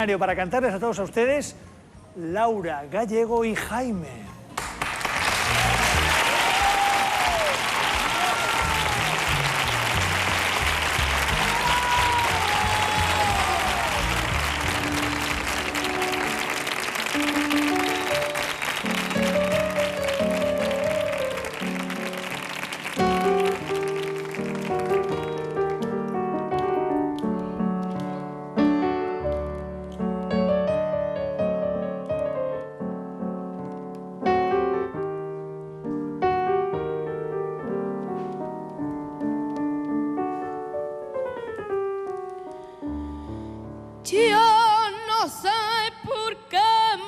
Para cantarles a todos a ustedes, Laura, Gallego y Jaime. Yo no sé por qué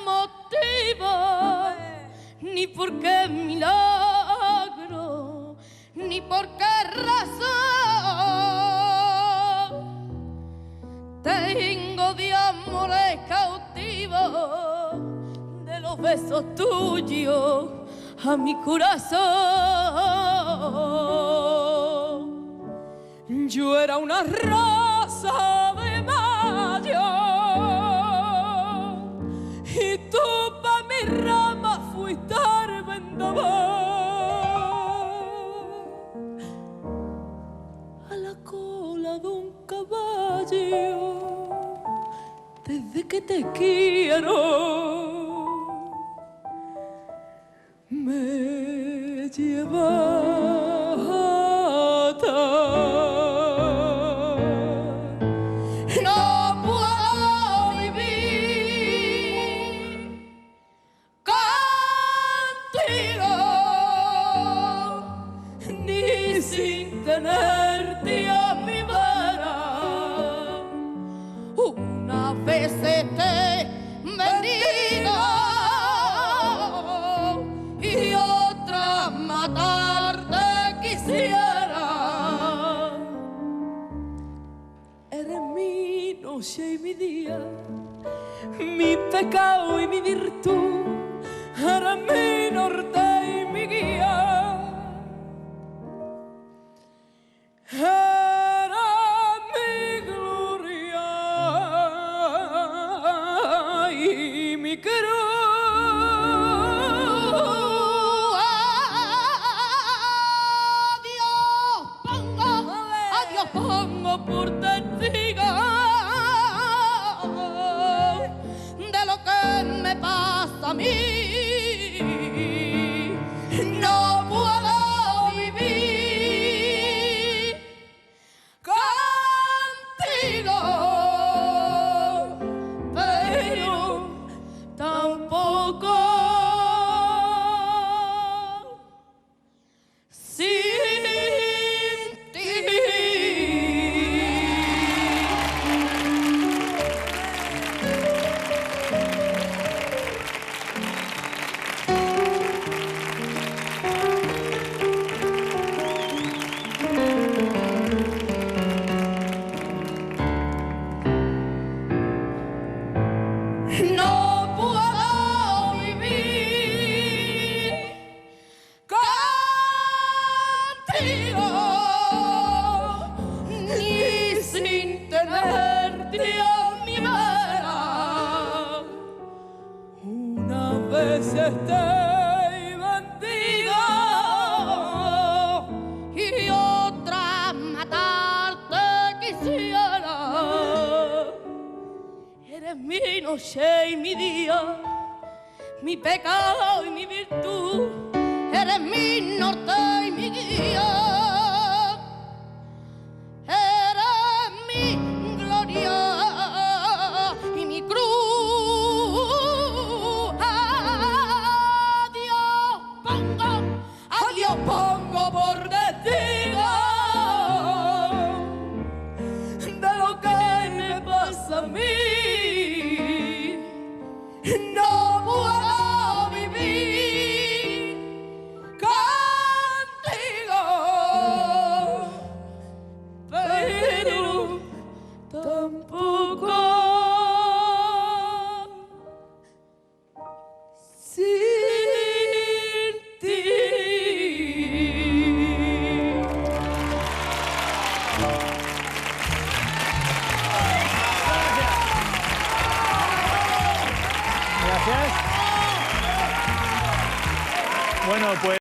motivo, ni por qué milagro, ni por qué razón tengo de amores cautivos de los besos tuyos a mi corazón. Yo era una rosa de y tú pa' mi rama fuiste al vendaval, a la cola de un caballo, desde que te quiero me lleva. Sin tenerte a mi vera, una vez te bendigo y otra matarte quisiera. Eres mi noche y mi día, mi pecado y mi virtud, eres mi norte y mi guía. Era mi gloria y mi cruz. Adiós pongo por testigo de lo que me pasa a mí. No puedo vivir contigo, pero tampoco sin ti. No puedo vivir contigo, ni sin tenerte a mi vera. Una vez estoy bandido y otra matarte quisiera. Eres mi noche y mi día, mi pecado y mi virtud, eres mi norte y mi guía, eres mi gloria y mi cruz. Adiós pongo por testigo de lo que me pasa a mí. No puedo vivir contigo, Gracias. Bueno, pues...